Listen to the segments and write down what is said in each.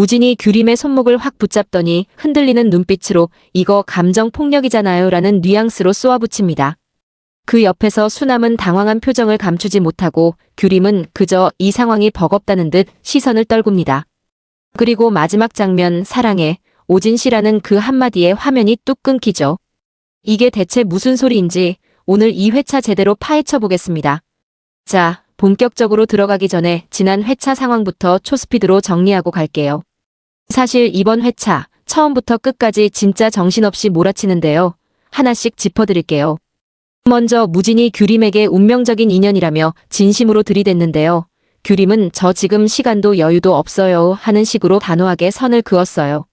무진이 규림의 손목을 확 붙잡더니 흔들리는 눈빛으로 이거 감정폭력이잖아요 라는 뉘앙스로 쏘아붙입니다. 그 옆에서 수남은 당황한 표정을 감추지 못하고 규림은 그저 이 상황이 버겁다는 듯 시선을 떨굽니다. 그리고 마지막 장면 사랑해 오진 씨라는 그 한마디에 화면이 뚝 끊기죠. 이게 대체 무슨 소리인지 오늘 이 회차 제대로 파헤쳐 보겠습니다. 자, 본격적으로 들어가기 전에 지난 회차 상황부터 초스피드로 정리하고 갈게요. 사실 이번 회차 처음부터 끝까지 진짜 정신없이 몰아치는데요. 하나씩 짚어드릴게요. 먼저 무진이 규림에게 운명적인 인연이라며 진심으로 들이댔는데요. 규림은 저 지금 시간도 여유도 없어요 하는 식으로 단호하게 선을 그었어요.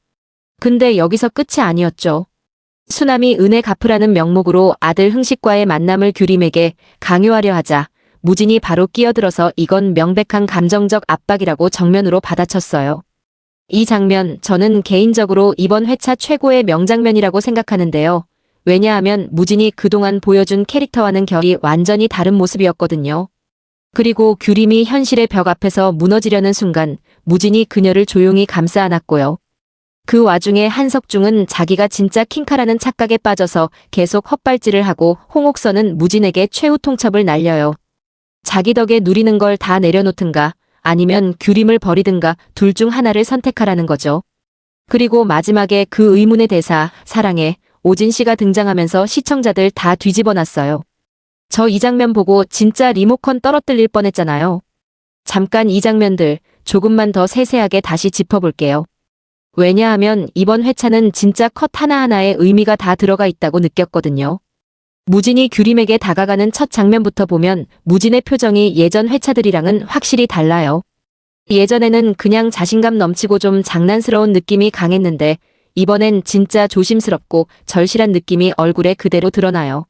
근데 여기서 끝이 아니었죠. 수남이 은혜 갚으라는 명목으로 아들 흥식과의 만남을 규림에게 강요하려 하자 무진이 바로 끼어들어서 이건 명백한 감정적 압박이라고 정면으로 받아쳤어요. 이 장면 저는 개인적으로 이번 회차 최고의 명장면이라고 생각하는데요. 왜냐하면 무진이 그동안 보여준 캐릭터와는 결이 완전히 다른 모습이었거든요. 그리고 규림이 현실의 벽 앞에서 무너지려는 순간 무진이 그녀를 조용히 감싸 안았고요. 그 와중에 한석중은 자기가 진짜 킹카라는 착각에 빠져서 계속 헛발질을 하고 홍옥선은 무진에게 최후 통첩을 날려요. 자기 덕에 누리는 걸 다 내려놓든가 아니면 규림을 버리든가 둘 중 하나를 선택하라는 거죠. 그리고 마지막에 그 의문의 대사 사랑해 오진 씨가 등장하면서 시청자들 다 뒤집어놨어요. 저 이 장면 보고 진짜 리모컨 떨어뜨릴 뻔했잖아요. 잠깐 이 장면들 조금만 더 세세하게 다시 짚어볼게요. 왜냐하면 이번 회차는 진짜 컷 하나하나에 의미가 다 들어가 있다고 느꼈거든요. 무진이 규림에게 다가가는 첫 장면부터 보면 무진의 표정이 예전 회차들이랑은 확실히 달라요. 예전에는 그냥 자신감 넘치고 좀 장난스러운 느낌이 강했는데 이번엔 진짜 조심스럽고 절실한 느낌이 얼굴에 그대로 드러나요.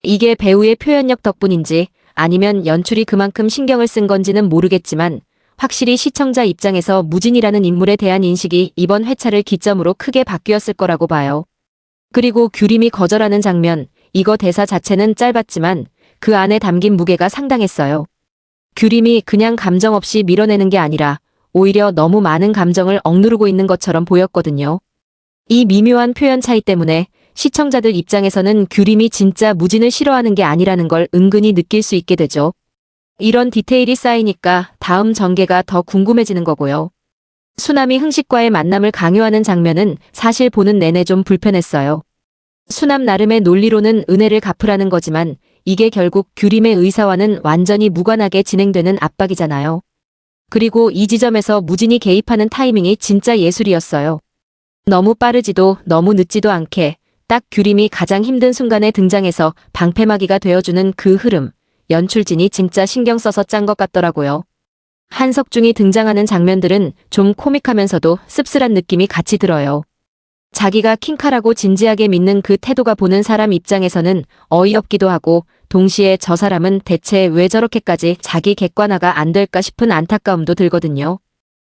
이게 배우의 표현력 덕분인지 아니면 연출이 그만큼 신경을 쓴 건지는 모르겠지만 확실히 시청자 입장에서 무진이라는 인물에 대한 인식이 이번 회차를 기점으로 크게 바뀌었을 거라고 봐요. 그리고 규림이 거절하는 장면, 이거 대사 자체는 짧았지만 그 안에 담긴 무게가 상당했어요. 규림이 그냥 감정 없이 밀어내는 게 아니라 오히려 너무 많은 감정을 억누르고 있는 것처럼 보였거든요. 이 미묘한 표현 차이 때문에 시청자들 입장에서는 규림이 진짜 무진을 싫어하는 게 아니라는 걸 은근히 느낄 수 있게 되죠. 이런 디테일이 쌓이니까 다음 전개가 더 궁금해지는 거고요. 수남이 흥식과의 만남을 강요하는 장면은 사실 보는 내내 좀 불편했어요. 수남 나름의 논리로는 은혜를 갚으라는 거지만 이게 결국 규림의 의사와는 완전히 무관하게 진행되는 압박이잖아요. 그리고 이 지점에서 무진이 개입하는 타이밍이 진짜 예술이었어요. 너무 빠르지도 너무 늦지도 않게 딱 규림이 가장 힘든 순간에 등장해서 방패막이가 되어주는 그 흐름, 연출진이 진짜 신경 써서 짠 것 같더라고요. 한석중이 등장하는 장면들은 좀 코믹하면서도 씁쓸한 느낌이 같이 들어요. 자기가 킹카라고 진지하게 믿는 그 태도가 보는 사람 입장에서는 어이없기도 하고 동시에 저 사람은 대체 왜 저렇게까지 자기 객관화가 안 될까 싶은 안타까움도 들거든요.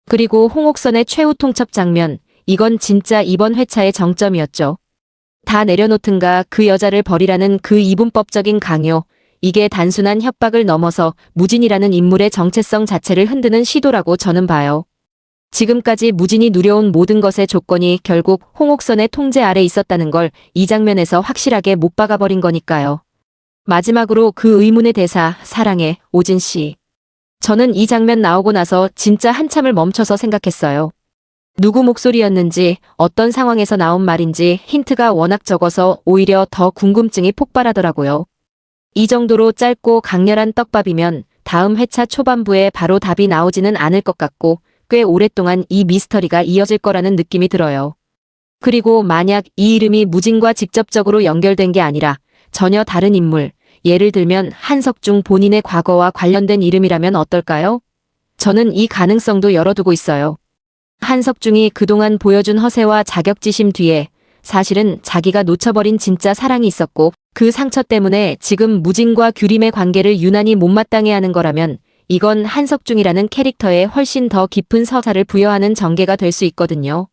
그리고 홍옥선의 최후 통첩 장면, 이건 진짜 이번 회차의 정점이었죠. 다 내려놓든가 그 여자를 버리라는 그 이분법적인 강요, 이게 단순한 협박을 넘어서 무진이라는 인물의 정체성 자체를 흔드는 시도라고 저는 봐요. 지금까지 무진이 누려온 모든 것의 조건이 결국 홍옥선의 통제 아래 있었다는 걸 이 장면에서 확실하게 못 박아버린 거니까요. 마지막으로 그 의문의 대사, 사랑해, 오진 씨. 저는 이 장면 나오고 나서 진짜 한참을 멈춰서 생각했어요. 누구 목소리였는지 어떤 상황에서 나온 말인지 힌트가 워낙 적어서 오히려 더 궁금증이 폭발하더라고요. 이 정도로 짧고 강렬한 떡밥이면 다음 회차 초반부에 바로 답이 나오지는 않을 것 같고 꽤 오랫동안 이 미스터리가 이어질 거라는 느낌이 들어요. 그리고 만약 이 이름이 무진과 직접적으로 연결된 게 아니라 전혀 다른 인물, 예를 들면 한석중 본인의 과거와 관련된 이름이라면 어떨까요? 저는 이 가능성도 열어두고 있어요. 한석중이 그동안 보여준 허세와 자격지심 뒤에 사실은 자기가 놓쳐버린 진짜 사랑이 있었고 그 상처 때문에 지금 무진과 규림의 관계를 유난히 못마땅해 하는 거라면 이건 한석중이라는 캐릭터에 훨씬 더 깊은 서사를 부여하는 전개가 될 수 있거든요.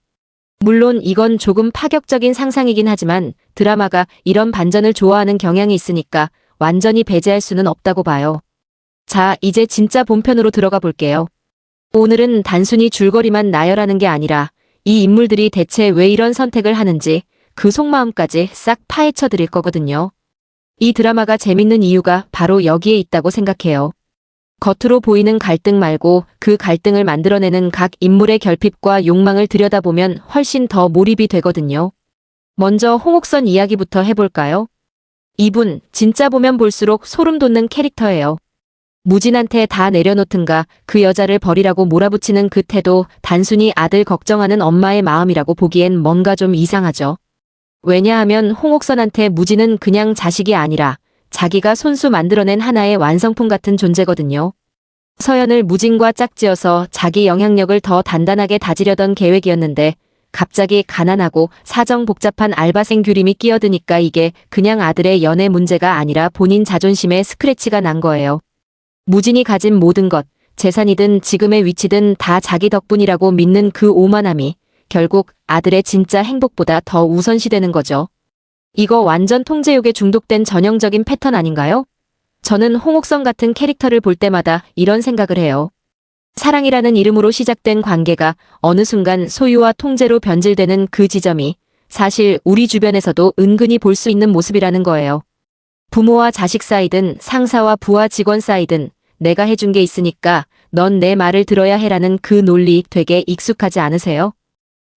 물론 이건 조금 파격적인 상상이긴 하지만 드라마가 이런 반전을 좋아하는 경향이 있으니까 완전히 배제할 수는 없다고 봐요. 자, 이제 진짜 본편으로 들어가 볼게요. 오늘은 단순히 줄거리만 나열하는 게 아니라 이 인물들이 대체 왜 이런 선택을 하는지 그 속마음까지 싹 파헤쳐 드릴 거거든요. 이 드라마가 재밌는 이유가 바로 여기에 있다고 생각해요. 겉으로 보이는 갈등 말고 그 갈등을 만들어내는 각 인물의 결핍과 욕망을 들여다보면 훨씬 더 몰입이 되거든요. 먼저 홍옥선 이야기부터 해볼까요? 이분 진짜 보면 볼수록 소름 돋는 캐릭터예요. 무진한테 다 내려놓든가 그 여자를 버리라고 몰아붙이는 그 태도 단순히 아들 걱정하는 엄마의 마음이라고 보기엔 뭔가 좀 이상하죠. 왜냐하면 홍옥선한테 무진은 그냥 자식이 아니라 자기가 손수 만들어낸 하나의 완성품 같은 존재거든요. 서연을 무진과 짝지어서 자기 영향력을 더 단단하게 다지려던 계획이었는데 갑자기 가난하고 사정 복잡한 알바생 규림이 끼어드니까 이게 그냥 아들의 연애 문제가 아니라 본인 자존심에 스크래치가 난 거예요. 무진이 가진 모든 것, 재산이든 지금의 위치든 다 자기 덕분이라고 믿는 그 오만함이 결국 아들의 진짜 행복보다 더 우선시되는 거죠. 이거 완전 통제욕에 중독된 전형적인 패턴 아닌가요? 저는 홍옥선 같은 캐릭터를 볼 때마다 이런 생각을 해요. 사랑이라는 이름으로 시작된 관계가 어느 순간 소유와 통제로 변질되는 그 지점이 사실 우리 주변에서도 은근히 볼 수 있는 모습이라는 거예요. 부모와 자식 사이든 상사와 부하 직원 사이든 내가 해준 게 있으니까 넌 내 말을 들어야 해라는 그 논리 되게 익숙하지 않으세요?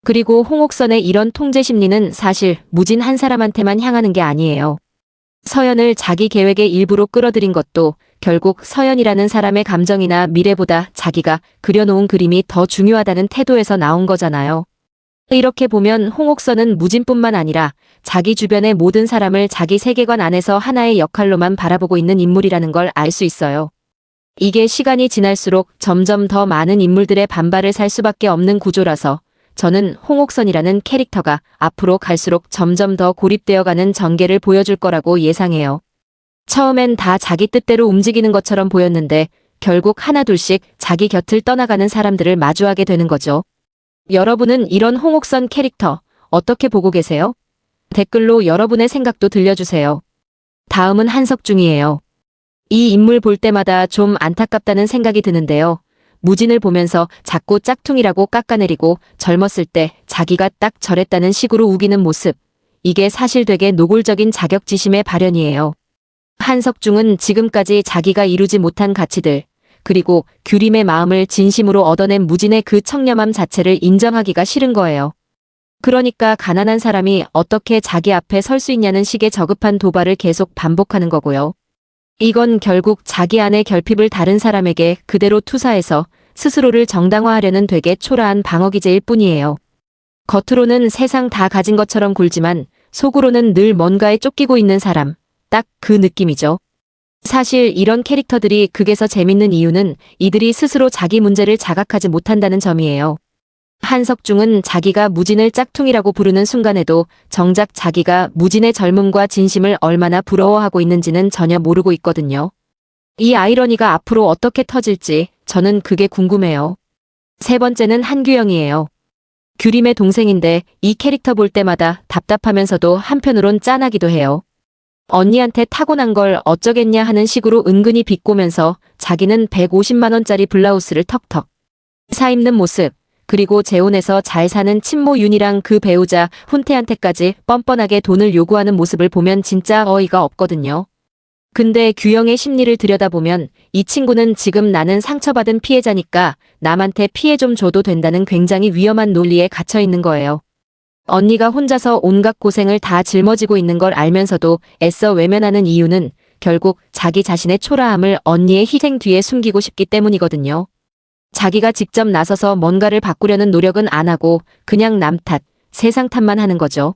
그리고 홍옥선의 이런 통제 심리는 사실 무진 한 사람한테만 향하는 게 아니에요. 서연을 자기 계획의 일부로 끌어들인 것도 결국 서연이라는 사람의 감정이나 미래보다 자기가 그려놓은 그림이 더 중요하다는 태도에서 나온 거잖아요. 이렇게 보면 홍옥선은 무진뿐만 아니라 자기 주변의 모든 사람을 자기 세계관 안에서 하나의 역할로만 바라보고 있는 인물이라는 걸 알 수 있어요. 이게 시간이 지날수록 점점 더 많은 인물들의 반발을 살 수밖에 없는 구조라서 저는 홍옥선이라는 캐릭터가 앞으로 갈수록 점점 더 고립되어가는 전개를 보여줄 거라고 예상해요. 처음엔 다 자기 뜻대로 움직이는 것처럼 보였는데 결국 하나둘씩 자기 곁을 떠나가는 사람들을 마주하게 되는 거죠. 여러분은 이런 홍옥선 캐릭터 어떻게 보고 계세요? 댓글로 여러분의 생각도 들려주세요. 다음은 한석중이에요. 이 인물 볼 때마다 좀 안타깝다는 생각이 드는데요. 무진을 보면서 자꾸 짝퉁이라고 깎아내리고 젊었을 때 자기가 딱 저랬다는 식으로 우기는 모습. 이게 사실 되게 노골적인 자격지심의 발현이에요. 한석중은 지금까지 자기가 이루지 못한 가치들, 그리고 규림의 마음을 진심으로 얻어낸 무진의 그 청렴함 자체를 인정하기가 싫은 거예요. 그러니까 가난한 사람이 어떻게 자기 앞에 설 수 있냐는 식의 저급한 도발을 계속 반복하는 거고요. 이건 결국 자기 안의 결핍을 다른 사람에게 그대로 투사해서 스스로를 정당화하려는 되게 초라한 방어기제일 뿐이에요. 겉으로는 세상 다 가진 것처럼 굴지만 속으로는 늘 뭔가에 쫓기고 있는 사람. 딱 그 느낌이죠. 사실 이런 캐릭터들이 극에서 재밌는 이유는 이들이 스스로 자기 문제를 자각하지 못한다는 점이에요. 한석중은 자기가 무진을 짝퉁이라고 부르는 순간에도 정작 자기가 무진의 젊음과 진심을 얼마나 부러워하고 있는지는 전혀 모르고 있거든요. 이 아이러니가 앞으로 어떻게 터질지 저는 그게 궁금해요. 세 번째는 한규영이에요. 규림의 동생인데 이 캐릭터 볼 때마다 답답하면서도 한편으론 짠하기도 해요. 언니한테 타고난 걸 어쩌겠냐 하는 식으로 은근히 비꼬면서 자기는 150만 원짜리 블라우스를 턱턱 사입는 모습, 그리고 재혼해서 잘 사는 친모 윤이랑 그 배우자 훈태한테까지 뻔뻔하게 돈을 요구하는 모습을 보면 진짜 어이가 없거든요. 근데 규영의 심리를 들여다보면 이 친구는 지금 나는 상처받은 피해자니까 남한테 피해 좀 줘도 된다는 굉장히 위험한 논리에 갇혀 있는 거예요. 언니가 혼자서 온갖 고생을 다 짊어지고 있는 걸 알면서도 애써 외면하는 이유는 결국 자기 자신의 초라함을 언니의 희생 뒤에 숨기고 싶기 때문이거든요. 자기가 직접 나서서 뭔가를 바꾸려는 노력은 안 하고 그냥 남 탓, 세상 탓만 하는 거죠.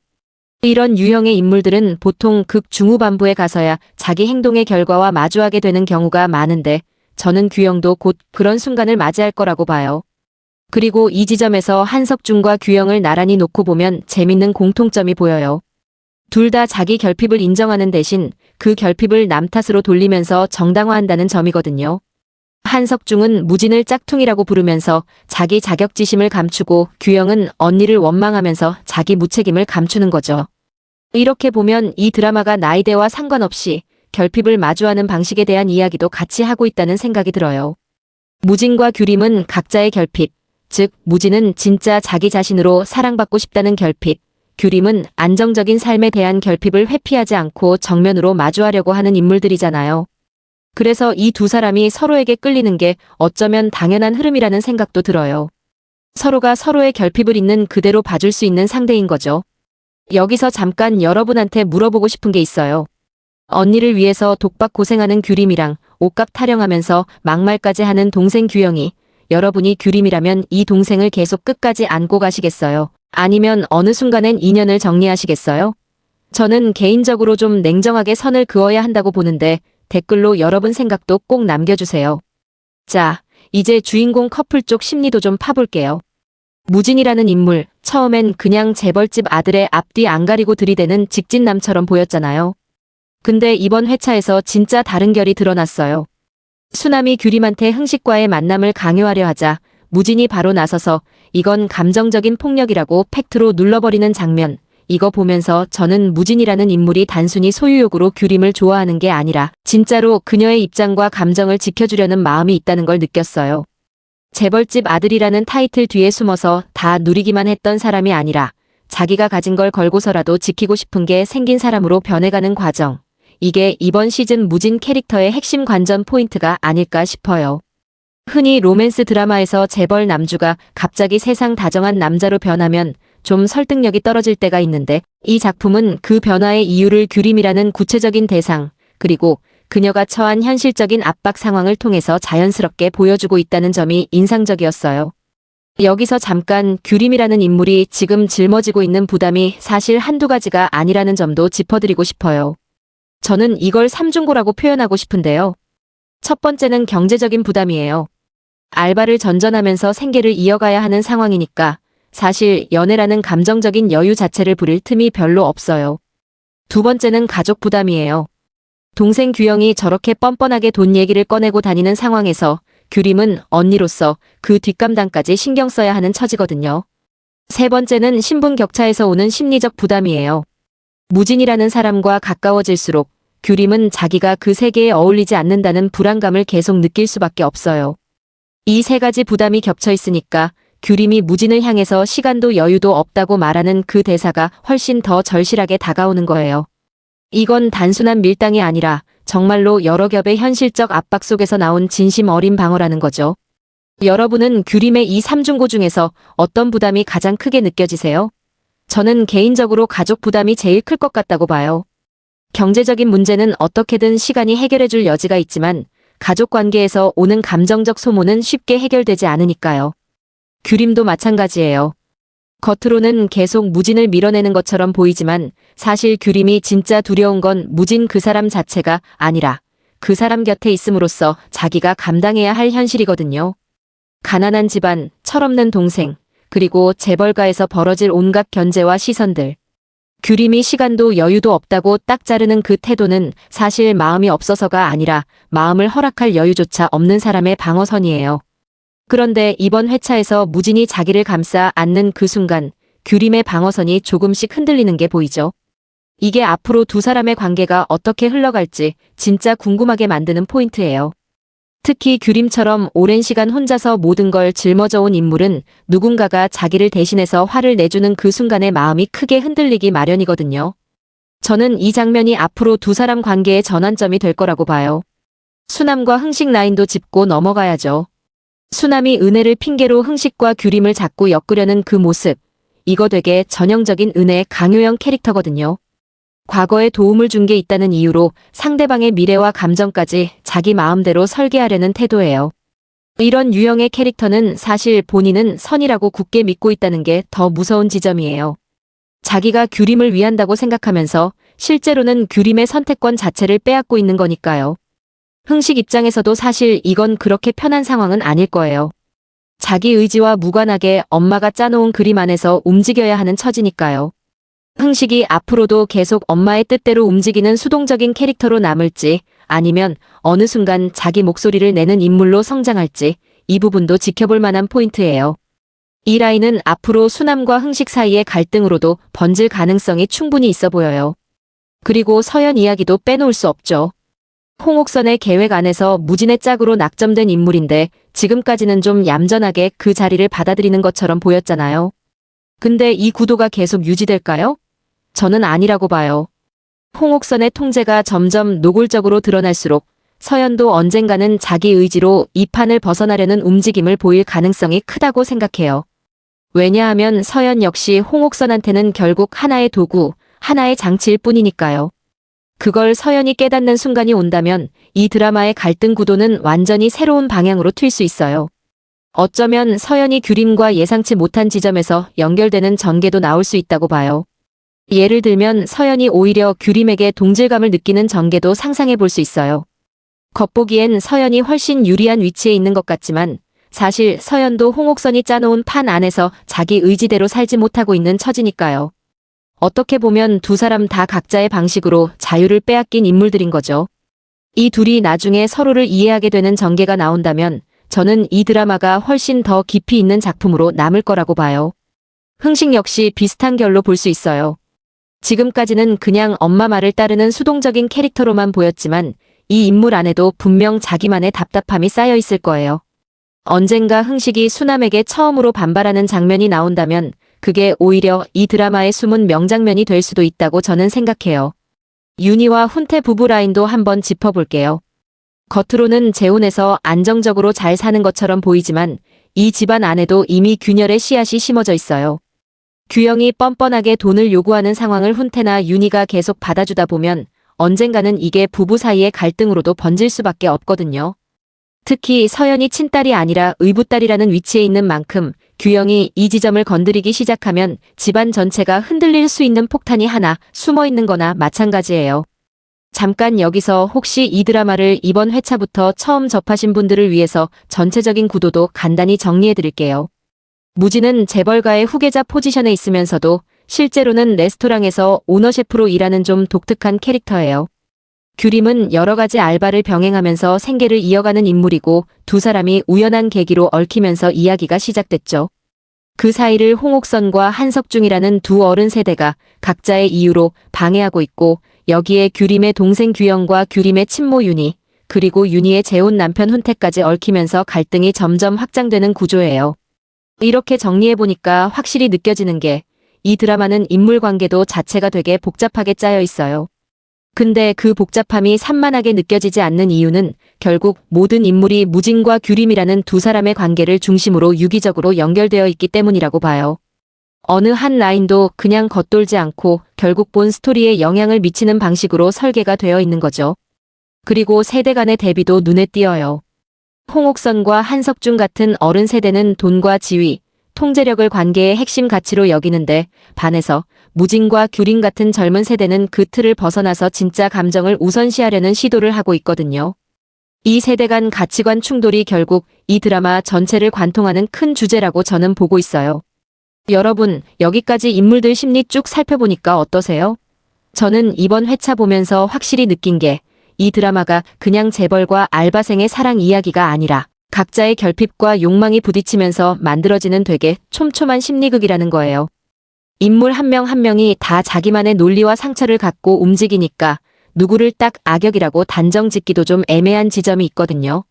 이런 유형의 인물들은 보통 극 중후반부에 가서야 자기 행동의 결과와 마주하게 되는 경우가 많은데 저는 규영도 곧 그런 순간을 맞이할 거라고 봐요. 그리고 이 지점에서 한석중과 규영을 나란히 놓고 보면 재밌는 공통점이 보여요. 둘 다 자기 결핍을 인정하는 대신 그 결핍을 남 탓으로 돌리면서 정당화한다는 점이거든요. 한석중은 무진을 짝퉁이라고 부르면서 자기 자격지심을 감추고 규영은 언니를 원망하면서 자기 무책임을 감추는 거죠. 이렇게 보면 이 드라마가 나이대와 상관없이 결핍을 마주하는 방식에 대한 이야기도 같이 하고 있다는 생각이 들어요. 무진과 규림은 각자의 결핍, 즉 무진은 진짜 자기 자신으로 사랑받고 싶다는 결핍, 규림은 안정적인 삶에 대한 결핍을 회피하지 않고 정면으로 마주하려고 하는 인물들이잖아요. 그래서 이 두 사람이 서로에게 끌리는 게 어쩌면 당연한 흐름이라는 생각도 들어요. 서로가 서로의 결핍을 있는 그대로 봐줄 수 있는 상대인 거죠. 여기서 잠깐 여러분한테 물어보고 싶은 게 있어요. 언니를 위해서 독박 고생하는 규림이랑 옷값 타령하면서 막말까지 하는 동생 규영이, 여러분이 규림이라면 이 동생을 계속 끝까지 안고 가시겠어요? 아니면 어느 순간엔 인연을 정리하시겠어요? 저는 개인적으로 좀 냉정하게 선을 그어야 한다고 보는데 댓글로 여러분 생각도 꼭 남겨주세요. 자, 이제 주인공 커플 쪽 심리도 좀 파볼게요. 무진이라는 인물, 처음엔 그냥 재벌집 아들의 앞뒤 안 가리고 들이대는 직진남처럼 보였잖아요. 근데 이번 회차에서 진짜 다른 결이 드러났어요. 수남이 규림한테 흥식과의 만남을 강요하려 하자 무진이 바로 나서서 이건 감정적인 폭력이라고 팩트로 눌러버리는 장면. 이거 보면서 저는 무진이라는 인물이 단순히 소유욕으로 규림을 좋아하는 게 아니라 진짜로 그녀의 입장과 감정을 지켜주려는 마음이 있다는 걸 느꼈어요. 재벌집 아들이라는 타이틀 뒤에 숨어서 다 누리기만 했던 사람이 아니라 자기가 가진 걸 걸고서라도 지키고 싶은 게 생긴 사람으로 변해가는 과정. 이게 이번 시즌 무진 캐릭터의 핵심 관전 포인트가 아닐까 싶어요. 흔히 로맨스 드라마에서 재벌 남주가 갑자기 세상 다정한 남자로 변하면 좀 설득력이 떨어질 때가 있는데 이 작품은 그 변화의 이유를 규림이라는 구체적인 대상, 그리고 그녀가 처한 현실적인 압박 상황을 통해서 자연스럽게 보여주고 있다는 점이 인상적이었어요. 여기서 잠깐 규림이라는 인물이 지금 짊어지고 있는 부담이 사실 한두 가지가 아니라는 점도 짚어드리고 싶어요. 저는 이걸 삼중고라고 표현하고 싶은데요. 첫 번째는 경제적인 부담이에요. 알바를 전전하면서 생계를 이어가야 하는 상황이니까 사실 연애라는 감정적인 여유 자체를 부릴 틈이 별로 없어요. 두 번째는 가족 부담이에요. 동생 규영이 저렇게 뻔뻔하게 돈 얘기를 꺼내고 다니는 상황에서 규림은 언니로서 그 뒷감당까지 신경 써야 하는 처지거든요. 세 번째는 신분 격차에서 오는 심리적 부담이에요. 무진이라는 사람과 가까워질수록 규림은 자기가 그 세계에 어울리지 않는다는 불안감을 계속 느낄 수밖에 없어요. 이 세 가지 부담이 겹쳐 있으니까 규림이 무진을 향해서 시간도 여유도 없다고 말하는 그 대사가 훨씬 더 절실하게 다가오는 거예요. 이건 단순한 밀당이 아니라 정말로 여러 겹의 현실적 압박 속에서 나온 진심 어린 방어라는 거죠. 여러분은 규림의 이 삼중고 중에서 어떤 부담이 가장 크게 느껴지세요? 저는 개인적으로 가족 부담이 제일 클 것 같다고 봐요. 경제적인 문제는 어떻게든 시간이 해결해줄 여지가 있지만 가족 관계에서 오는 감정적 소모는 쉽게 해결되지 않으니까요. 규림도 마찬가지예요. 겉으로는 계속 무진을 밀어내는 것처럼 보이지만 사실 규림이 진짜 두려운 건 무진 그 사람 자체가 아니라 그 사람 곁에 있음으로써 자기가 감당해야 할 현실이거든요. 가난한 집안, 철없는 동생, 그리고 재벌가에서 벌어질 온갖 견제와 시선들. 규림이 시간도 여유도 없다고 딱 자르는 그 태도는 사실 마음이 없어서가 아니라 마음을 허락할 여유조차 없는 사람의 방어선이에요. 그런데 이번 회차에서 무진이 자기를 감싸 안는 그 순간 규림의 방어선이 조금씩 흔들리는 게 보이죠. 이게 앞으로 두 사람의 관계가 어떻게 흘러갈지 진짜 궁금하게 만드는 포인트예요. 특히 규림처럼 오랜 시간 혼자서 모든 걸 짊어져온 인물은 누군가가 자기를 대신해서 화를 내주는 그 순간에 마음이 크게 흔들리기 마련이거든요. 저는 이 장면이 앞으로 두 사람 관계의 전환점이 될 거라고 봐요. 수남과 흥식 라인도 짚고 넘어가야죠. 수남이 은혜를 핑계로 흥식과 규림을 자꾸 엮으려는 그 모습. 이거 되게 전형적인 은혜의 강요형 캐릭터거든요. 과거에 도움을 준 게 있다는 이유로 상대방의 미래와 감정까지 자기 마음대로 설계하려는 태도예요. 이런 유형의 캐릭터는 사실 본인은 선이라고 굳게 믿고 있다는 게 더 무서운 지점이에요. 자기가 규림을 위한다고 생각하면서 실제로는 규림의 선택권 자체를 빼앗고 있는 거니까요. 흥식 입장에서도 사실 이건 그렇게 편한 상황은 아닐 거예요. 자기 의지와 무관하게 엄마가 짜놓은 그림 안에서 움직여야 하는 처지니까요. 흥식이 앞으로도 계속 엄마의 뜻대로 움직이는 수동적인 캐릭터로 남을지 아니면 어느 순간 자기 목소리를 내는 인물로 성장할지 이 부분도 지켜볼 만한 포인트예요. 이 라인은 앞으로 수남과 흥식 사이의 갈등으로도 번질 가능성이 충분히 있어 보여요. 그리고 서연 이야기도 빼놓을 수 없죠. 홍옥선의 계획 안에서 무진의 짝으로 낙점된 인물인데 지금까지는 좀 얌전하게 그 자리를 받아들이는 것처럼 보였잖아요. 근데 이 구도가 계속 유지될까요? 저는 아니라고 봐요. 홍옥선의 통제가 점점 노골적으로 드러날수록 서연도 언젠가는 자기 의지로 이 판을 벗어나려는 움직임을 보일 가능성이 크다고 생각해요. 왜냐하면 서연 역시 홍옥선한테는 결국 하나의 도구, 하나의 장치일 뿐이니까요. 그걸 서연이 깨닫는 순간이 온다면 이 드라마의 갈등 구도는 완전히 새로운 방향으로 튈 수 있어요. 어쩌면 서연이 규림과 예상치 못한 지점에서 연결되는 전개도 나올 수 있다고 봐요. 예를 들면 서연이 오히려 규림에게 동질감을 느끼는 전개도 상상해 볼 수 있어요. 겉보기엔 서연이 훨씬 유리한 위치에 있는 것 같지만 사실 서연도 홍옥선이 짜놓은 판 안에서 자기 의지대로 살지 못하고 있는 처지니까요. 어떻게 보면 두 사람 다 각자의 방식으로 자유를 빼앗긴 인물들인 거죠. 이 둘이 나중에 서로를 이해하게 되는 전개가 나온다면 저는 이 드라마가 훨씬 더 깊이 있는 작품으로 남을 거라고 봐요. 흥식 역시 비슷한 결로 볼 수 있어요. 지금까지는 그냥 엄마 말을 따르는 수동적인 캐릭터로만 보였지만 이 인물 안에도 분명 자기만의 답답함이 쌓여 있을 거예요. 언젠가 흥식이 수남에게 처음으로 반발하는 장면이 나온다면 그게 오히려 이 드라마의 숨은 명장면이 될 수도 있다고 저는 생각해요. 윤희와 훈태 부부 라인도 한번 짚어볼게요. 겉으로는 재혼해서 안정적으로 잘 사는 것처럼 보이지만 이 집안 안에도 이미 균열의 씨앗이 심어져 있어요. 규영이 뻔뻔하게 돈을 요구하는 상황을 훈태나 윤희가 계속 받아주다 보면 언젠가는 이게 부부 사이의 갈등으로도 번질 수밖에 없거든요. 특히 서연이 친딸이 아니라 의붓딸이라는 위치에 있는 만큼 규영이 이 지점을 건드리기 시작하면 집안 전체가 흔들릴 수 있는 폭탄이 하나 숨어 있는 거나 마찬가지예요. 잠깐 여기서 혹시 이 드라마를 이번 회차부터 처음 접하신 분들을 위해서 전체적인 구도도 간단히 정리해 드릴게요. 무진은 재벌가의 후계자 포지션에 있으면서도 실제로는 레스토랑에서 오너셰프로 일하는 좀 독특한 캐릭터예요. 규림은 여러 가지 알바를 병행하면서 생계를 이어가는 인물이고 두 사람이 우연한 계기로 얽히면서 이야기가 시작됐죠. 그 사이를 홍옥선과 한석중이라는 두 어른 세대가 각자의 이유로 방해하고 있고 여기에 규림의 동생 규영과 규림의 친모 윤희, 그리고 윤희의 재혼 남편 훈태까지 얽히면서 갈등이 점점 확장되는 구조예요. 이렇게 정리해보니까 확실히 느껴지는 게 이 드라마는 인물관계도 자체가 되게 복잡하게 짜여 있어요. 근데 그 복잡함이 산만하게 느껴지지 않는 이유는 결국 모든 인물이 무진과 규림이라는 두 사람의 관계를 중심으로 유기적으로 연결되어 있기 때문이라고 봐요. 어느 한 라인도 그냥 겉돌지 않고 결국 본 스토리에 영향을 미치는 방식으로 설계가 되어 있는 거죠. 그리고 세대 간의 대비도 눈에 띄어요. 홍옥선과 한석중 같은 어른 세대는 돈과 지위, 통제력을 관계의 핵심 가치로 여기는데 반해서 무진과 규림 같은 젊은 세대는 그 틀을 벗어나서 진짜 감정을 우선시하려는 시도를 하고 있거든요. 이 세대 간 가치관 충돌이 결국 이 드라마 전체를 관통하는 큰 주제라고 저는 보고 있어요. 여러분, 여기까지 인물들 심리 쭉 살펴보니까 어떠세요? 저는 이번 회차 보면서 확실히 느낀 게 이 드라마가 그냥 재벌과 알바생의 사랑 이야기가 아니라 각자의 결핍과 욕망이 부딪히면서 만들어지는 되게 촘촘한 심리극이라는 거예요. 인물 한 명 한 명이 다 자기만의 논리와 상처를 갖고 움직이니까 누구를 딱 악역이라고 단정 짓기도 좀 애매한 지점이 있거든요.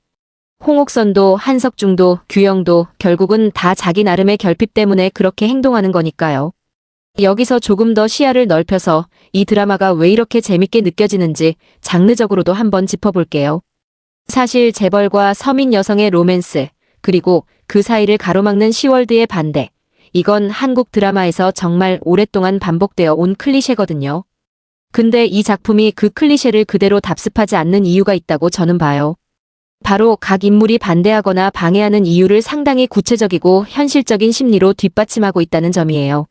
홍옥선도 한석중도 규영도 결국은 다 자기 나름의 결핍 때문에 그렇게 행동하는 거니까요. 여기서 조금 더 시야를 넓혀서 이 드라마가 왜 이렇게 재밌게 느껴지는지 장르적으로도 한번 짚어볼게요. 사실 재벌과 서민 여성의 로맨스, 그리고 그 사이를 가로막는 시월드의 반대. 이건 한국 드라마에서 정말 오랫동안 반복되어 온 클리셰거든요. 근데 이 작품이 그 클리셰를 그대로 답습하지 않는 이유가 있다고 저는 봐요. 바로 각 인물이 반대하거나 방해하는 이유를 상당히 구체적이고 현실적인 심리로 뒷받침하고 있다는 점이에요.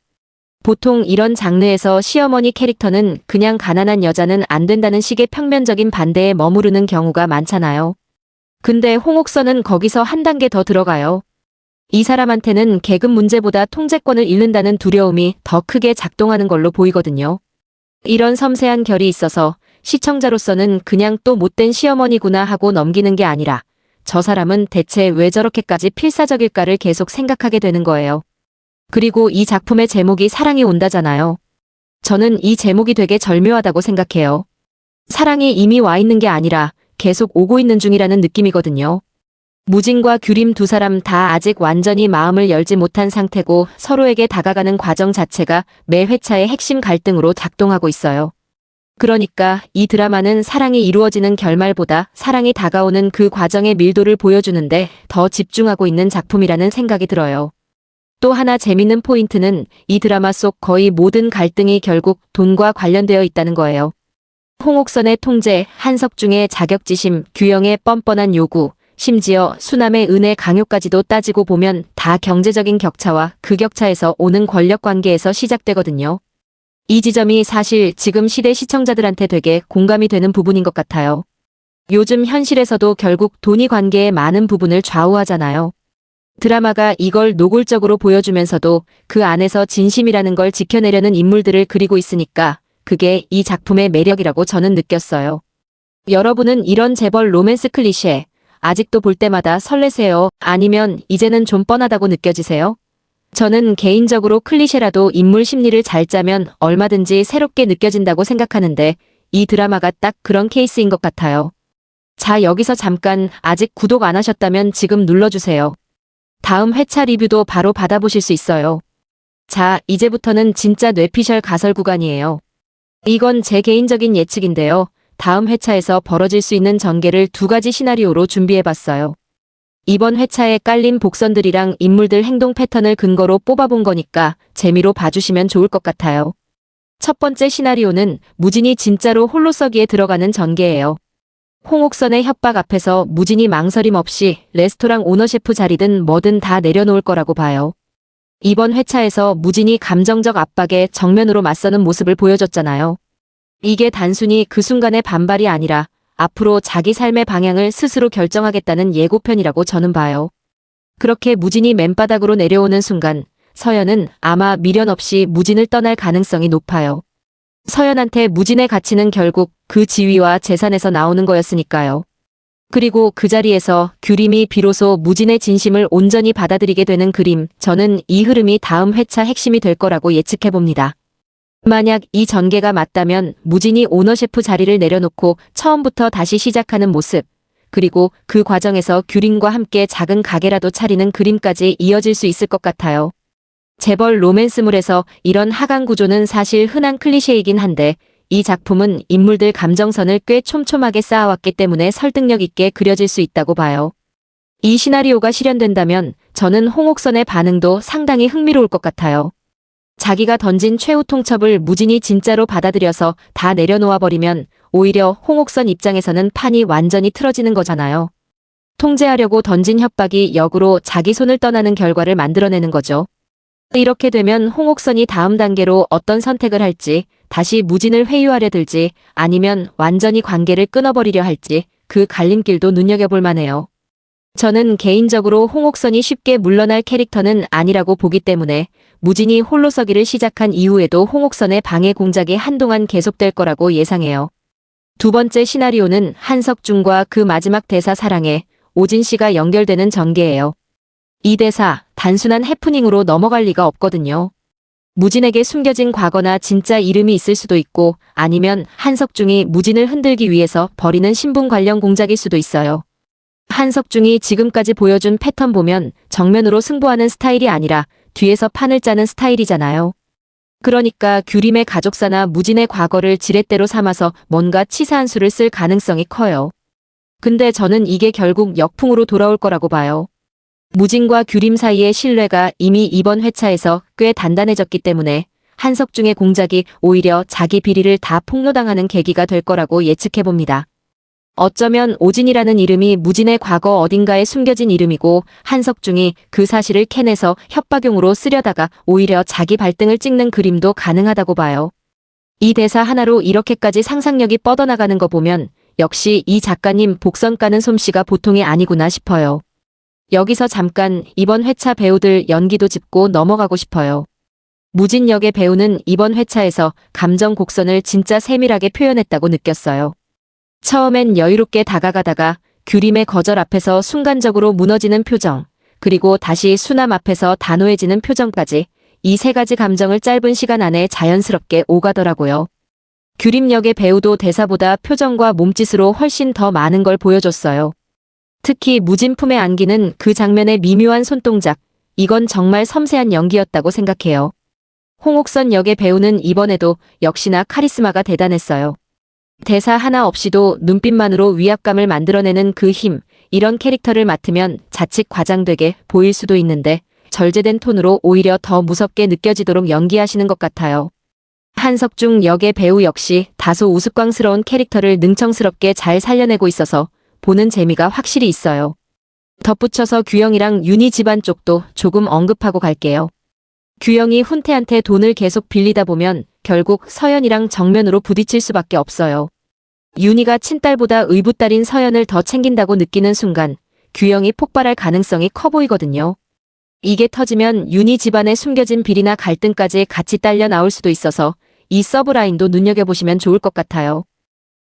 보통 이런 장르에서 시어머니 캐릭터는 그냥 가난한 여자는 안 된다는 식의 평면적인 반대에 머무르는 경우가 많잖아요. 근데 홍옥선은 거기서 한 단계 더 들어가요. 이 사람한테는 계급 문제보다 통제권을 잃는다는 두려움이 더 크게 작동하는 걸로 보이거든요. 이런 섬세한 결이 있어서 시청자로서는 그냥 또 못된 시어머니구나 하고 넘기는 게 아니라 저 사람은 대체 왜 저렇게까지 필사적일까를 계속 생각하게 되는 거예요. 그리고 이 작품의 제목이 사랑이 온다잖아요. 저는 이 제목이 되게 절묘하다고 생각해요. 사랑이 이미 와 있는 게 아니라 계속 오고 있는 중이라는 느낌이거든요. 무진과 규림 두 사람 다 아직 완전히 마음을 열지 못한 상태고 서로에게 다가가는 과정 자체가 매 회차의 핵심 갈등으로 작동하고 있어요. 그러니까 이 드라마는 사랑이 이루어지는 결말보다 사랑이 다가오는 그 과정의 밀도를 보여주는데 더 집중하고 있는 작품이라는 생각이 들어요. 또 하나 재밌는 포인트는 이 드라마 속 거의 모든 갈등이 결국 돈과 관련되어 있다는 거예요. 홍옥선의 통제, 한석중의 자격지심, 규영의 뻔뻔한 요구, 심지어 수남의 은혜 강요까지도 따지고 보면 다 경제적인 격차와 그 격차에서 오는 권력 관계에서 시작되거든요. 이 지점이 사실 지금 시대 시청자들한테 되게 공감이 되는 부분인 것 같아요. 요즘 현실에서도 결국 돈이 관계의 많은 부분을 좌우하잖아요. 드라마가 이걸 노골적으로 보여주면서도 그 안에서 진심이라는 걸 지켜내려는 인물들을 그리고 있으니까 그게 이 작품의 매력이라고 저는 느꼈어요. 여러분은 이런 재벌 로맨스 클리셰 아직도 볼 때마다 설레세요? 아니면 이제는 좀 뻔하다고 느껴지세요? 저는 개인적으로 클리셰라도 인물 심리를 잘 짜면 얼마든지 새롭게 느껴진다고 생각하는데 이 드라마가 딱 그런 케이스인 것 같아요. 자, 여기서 잠깐 아직 구독 안 하셨다면 지금 눌러주세요. 다음 회차 리뷰도 바로 받아보실 수 있어요. 자, 이제부터는 진짜 뇌피셜 가설 구간이에요. 이건 제 개인적인 예측인데요. 다음 회차에서 벌어질 수 있는 전개를 두 가지 시나리오로 준비해봤어요. 이번 회차에 깔린 복선들이랑 인물들 행동 패턴을 근거로 뽑아본 거니까 재미로 봐주시면 좋을 것 같아요. 첫 번째 시나리오는 무진이 진짜로 홀로서기에 들어가는 전개예요. 홍옥선의 협박 앞에서 무진이 망설임 없이 레스토랑 오너셰프 자리든 뭐든 다 내려놓을 거라고 봐요. 이번 회차에서 무진이 감정적 압박에 정면으로 맞서는 모습을 보여줬잖아요. 이게 단순히 그 순간의 반발이 아니라 앞으로 자기 삶의 방향을 스스로 결정하겠다는 예고편이라고 저는 봐요. 그렇게 무진이 맨바닥으로 내려오는 순간 서연은 아마 미련 없이 무진을 떠날 가능성이 높아요. 서연한테 무진의 가치는 결국 그 지위와 재산에서 나오는 거였으니까요. 그리고 그 자리에서 규림이 비로소 무진의 진심을 온전히 받아들이게 되는 그림, 저는 이 흐름이 다음 회차 핵심이 될 거라고 예측해봅니다. 만약 이 전개가 맞다면 무진이 오너셰프 자리를 내려놓고 처음부터 다시 시작하는 모습, 그리고 그 과정에서 규림과 함께 작은 가게라도 차리는 그림까지 이어질 수 있을 것 같아요. 재벌 로맨스물에서 이런 하강 구조는 사실 흔한 클리셰이긴 한데 이 작품은 인물들 감정선을 꽤 촘촘하게 쌓아왔기 때문에 설득력 있게 그려질 수 있다고 봐요. 이 시나리오가 실현된다면 저는 홍옥선의 반응도 상당히 흥미로울 것 같아요. 자기가 던진 최후 통첩을 무진이 진짜로 받아들여서 다 내려놓아 버리면 오히려 홍옥선 입장에서는 판이 완전히 틀어지는 거잖아요. 통제하려고 던진 협박이 역으로 자기 손을 떠나는 결과를 만들어내는 거죠. 이렇게 되면 홍옥선이 다음 단계로 어떤 선택을 할지, 다시 무진을 회유하려 들지, 아니면 완전히 관계를 끊어버리려 할지 그 갈림길도 눈여겨볼 만해요. 저는 개인적으로 홍옥선이 쉽게 물러날 캐릭터는 아니라고 보기 때문에 무진이 홀로서기를 시작한 이후에도 홍옥선의 방해 공작이 한동안 계속될 거라고 예상해요. 두 번째 시나리오는 한석중과 그 마지막 대사 사랑에 오진 씨가 연결되는 전개예요. 이 대사 단순한 해프닝으로 넘어갈 리가 없거든요. 무진에게 숨겨진 과거나 진짜 이름이 있을 수도 있고 아니면 한석중이 무진을 흔들기 위해서 벌이는 신분 관련 공작일 수도 있어요. 한석중이 지금까지 보여준 패턴 보면 정면으로 승부하는 스타일이 아니라 뒤에서 판을 짜는 스타일이잖아요. 그러니까 규림의 가족사나 무진의 과거를 지렛대로 삼아서 뭔가 치사한 수를 쓸 가능성이 커요. 근데 저는 이게 결국 역풍으로 돌아올 거라고 봐요. 무진과 규림 사이의 신뢰가 이미 이번 회차에서 꽤 단단해졌기 때문에 한석중의 공작이 오히려 자기 비리를 다 폭로당하는 계기가 될 거라고 예측해봅니다. 어쩌면 오진이라는 이름이 무진의 과거 어딘가에 숨겨진 이름이고 한석중이 그 사실을 캐내서 협박용으로 쓰려다가 오히려 자기 발등을 찍는 그림도 가능하다고 봐요. 이 대사 하나로 이렇게까지 상상력이 뻗어나가는 거 보면 역시 이 작가님 복선 까는 솜씨가 보통이 아니구나 싶어요. 여기서 잠깐 이번 회차 배우들 연기도 짚고 넘어가고 싶어요. 무진 역의 배우는 이번 회차에서 감정 곡선을 진짜 세밀하게 표현했다고 느꼈어요. 처음엔 여유롭게 다가가다가 규림의 거절 앞에서 순간적으로 무너지는 표정, 그리고 다시 수남 앞에서 단호해지는 표정까지 이 세 가지 감정을 짧은 시간 안에 자연스럽게 오가더라고요. 규림 역의 배우도 대사보다 표정과 몸짓으로 훨씬 더 많은 걸 보여줬어요. 특히 무진 품에 안기는 그 장면의 미묘한 손동작, 이건 정말 섬세한 연기였다고 생각해요. 홍옥선 역의 배우는 이번에도 역시나 카리스마가 대단했어요. 대사 하나 없이도 눈빛만으로 위압감을 만들어내는 그 힘, 이런 캐릭터를 맡으면 자칫 과장되게 보일 수도 있는데 절제된 톤으로 오히려 더 무섭게 느껴지도록 연기하시는 것 같아요. 한석중 역의 배우 역시 다소 우스꽝스러운 캐릭터를 능청스럽게 잘 살려내고 있어서 보는 재미가 확실히 있어요. 덧붙여서 규영이랑 윤희 집안 쪽도 조금 언급하고 갈게요. 규영이 훈태한테 돈을 계속 빌리다 보면 결국 서연이랑 정면으로 부딪힐 수밖에 없어요. 윤희가 친딸보다 의붓딸인 서연을 더 챙긴다고 느끼는 순간 규영이 폭발할 가능성이 커 보이거든요. 이게 터지면 윤희 집안에 숨겨진 비리나 갈등까지 같이 딸려 나올 수도 있어서 이 서브라인도 눈여겨보시면 좋을 것 같아요.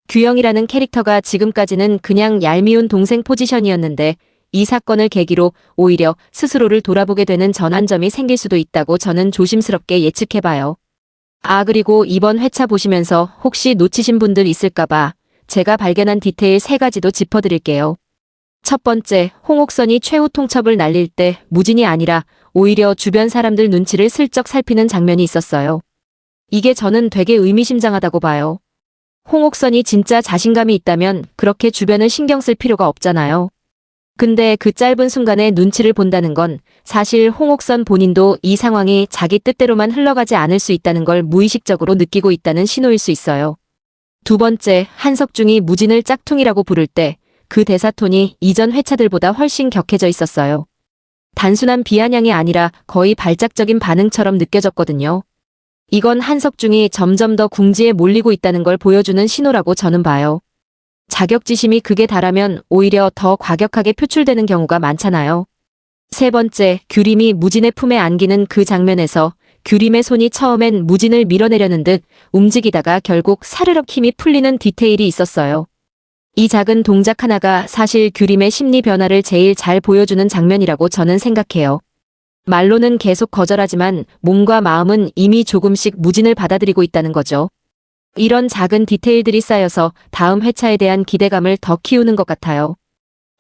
규영이라는 캐릭터가 지금까지는 그냥 얄미운 동생 포지션이었는데 이 사건을 계기로 오히려 스스로를 돌아보게 되는 전환점이 생길 수도 있다고 저는 조심스럽게 예측해봐요. 그리고 이번 회차 보시면서 혹시 놓치신 분들 있을까봐 제가 발견한 디테일 3가지도 짚어드릴게요. 첫 번째, 홍옥선이 최후 통첩을 날릴 때 무진이 아니라 오히려 주변 사람들 눈치를 슬쩍 살피는 장면이 있었어요. 이게 저는 되게 의미심장하다고 봐요. 홍옥선이 진짜 자신감이 있다면 그렇게 주변을 신경 쓸 필요가 없잖아요. 근데 그 짧은 순간에 눈치를 본다는 건 사실 홍옥선 본인도 이 상황이 자기 뜻대로만 흘러가지 않을 수 있다는 걸 무의식적으로 느끼고 있다는 신호일 수 있어요. 두 번째, 한석중이 무진을 짝퉁이라고 부를 때 그 대사 톤이 이전 회차들보다 훨씬 격해져 있었어요. 단순한 비아냥이 아니라 거의 발작적인 반응처럼 느껴졌거든요. 이건 한석중이 점점 더 궁지에 몰리고 있다는 걸 보여주는 신호라고 저는 봐요. 자격지심이 극에 달하면 오히려 더 과격하게 표출되는 경우가 많잖아요. 세 번째, 규림이 무진의 품에 안기는 그 장면에서 규림의 손이 처음엔 무진을 밀어내려는 듯 움직이다가 결국 사르륵 힘이 풀리는 디테일이 있었어요. 이 작은 동작 하나가 사실 규림의 심리 변화를 제일 잘 보여주는 장면이라고 저는 생각해요. 말로는 계속 거절하지만 몸과 마음은 이미 조금씩 무진을 받아들이고 있다는 거죠. 이런 작은 디테일들이 쌓여서 다음 회차에 대한 기대감을 더 키우는 것 같아요.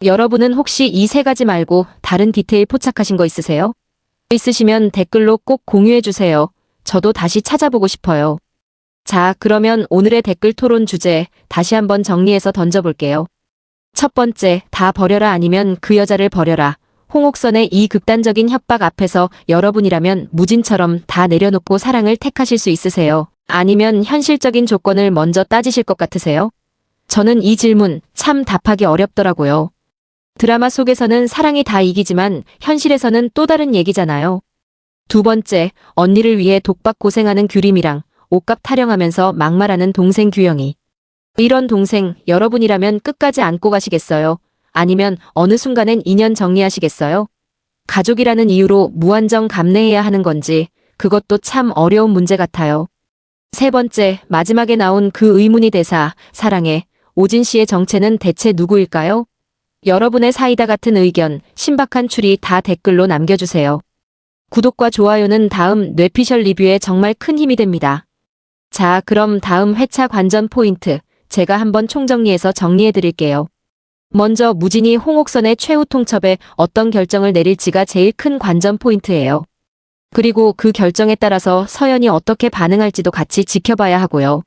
여러분은 혹시 이 3가지 말고 다른 디테일 포착하신 거 있으세요? 있으시면 댓글로 꼭 공유해주세요. 저도 다시 찾아보고 싶어요. 자, 그러면 오늘의 댓글 토론 주제 다시 한번 정리해서 던져볼게요. 첫 번째, 다 버려라 아니면 그 여자를 버려라. 홍옥선의 이 극단적인 협박 앞에서 여러분이라면 무진처럼 다 내려놓고 사랑을 택하실 수 있으세요? 아니면 현실적인 조건을 먼저 따지실 것 같으세요? 저는 이 질문 참 답하기 어렵더라고요. 드라마 속에서는 사랑이 다 이기지만 현실에서는 또 다른 얘기잖아요. 두 번째, 언니를 위해 독박 고생하는 규림이랑 옷값 타령하면서 막말하는 동생 규영이. 이런 동생 여러분이라면 끝까지 안고 가시겠어요? 아니면 어느 순간엔 인연 정리하시겠어요? 가족이라는 이유로 무한정 감내해야 하는 건지 그것도 참 어려운 문제 같아요. 세 번째, 마지막에 나온 그 의문의 대사, 사랑해, 오진 씨의 정체는 대체 누구일까요? 여러분의 사이다 같은 의견, 신박한 추리 다 댓글로 남겨주세요. 구독과 좋아요는 다음 뇌피셜 리뷰에 정말 큰 힘이 됩니다. 자, 그럼 다음 회차 관전 포인트, 제가 한번 총정리해서 정리해드릴게요. 먼저 무진이 홍옥선의 최후 통첩에 어떤 결정을 내릴지가 제일 큰 관전 포인트예요. 그리고 그 결정에 따라서 서연이 어떻게 반응할지도 같이 지켜봐야 하고요.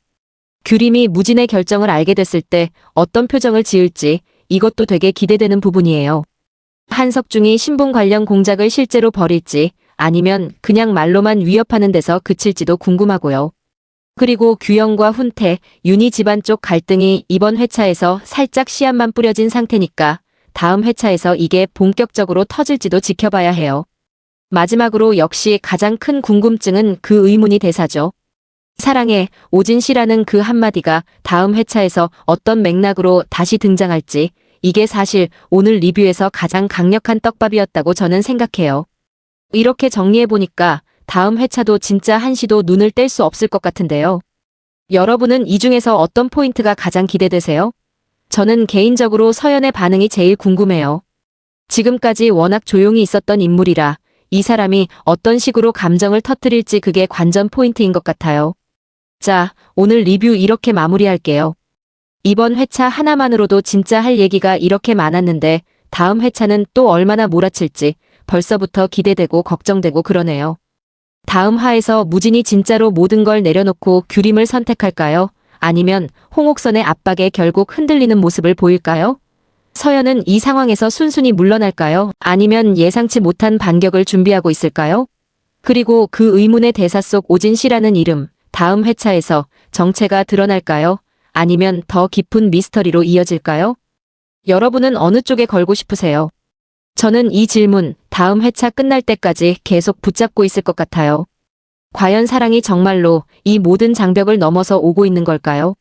규림이 무진의 결정을 알게 됐을 때 어떤 표정을 지을지 이것도 되게 기대되는 부분이에요. 한석중이 신분 관련 공작을 실제로 벌일지 아니면 그냥 말로만 위협하는 데서 그칠지도 궁금하고요. 그리고 규영과 훈태, 윤희 집안 쪽 갈등이 이번 회차에서 살짝 씨앗만 뿌려진 상태니까 다음 회차에서 이게 본격적으로 터질지도 지켜봐야 해요. 마지막으로 역시 가장 큰 궁금증은 그 의문의 대사죠. 사랑해, 오진 씨라는 그 한마디가 다음 회차에서 어떤 맥락으로 다시 등장할지 이게 사실 오늘 리뷰에서 가장 강력한 떡밥이었다고 저는 생각해요. 이렇게 정리해보니까 다음 회차도 진짜 한시도 눈을 뗄 수 없을 것 같은데요. 여러분은 이 중에서 어떤 포인트가 가장 기대되세요? 저는 개인적으로 서연의 반응이 제일 궁금해요. 지금까지 워낙 조용히 있었던 인물이라 이 사람이 어떤 식으로 감정을 터뜨릴지 그게 관전 포인트인 것 같아요. 자, 오늘 리뷰 이렇게 마무리할게요. 이번 회차 하나만으로도 진짜 할 얘기가 이렇게 많았는데 다음 회차는 또 얼마나 몰아칠지 벌써부터 기대되고 걱정되고 그러네요. 다음 화에서 무진이 진짜로 모든 걸 내려놓고 규림을 선택할까요? 아니면 홍옥선의 압박에 결국 흔들리는 모습을 보일까요? 서연은 이 상황에서 순순히 물러날까요? 아니면 예상치 못한 반격을 준비하고 있을까요? 그리고 그 의문의 대사 속 오진 씨라는 이름, 다음 회차에서 정체가 드러날까요? 아니면 더 깊은 미스터리로 이어질까요? 여러분은 어느 쪽에 걸고 싶으세요? 저는 이 질문 다음 회차 끝날 때까지 계속 붙잡고 있을 것 같아요. 과연 사랑이 정말로 이 모든 장벽을 넘어서 오고 있는 걸까요?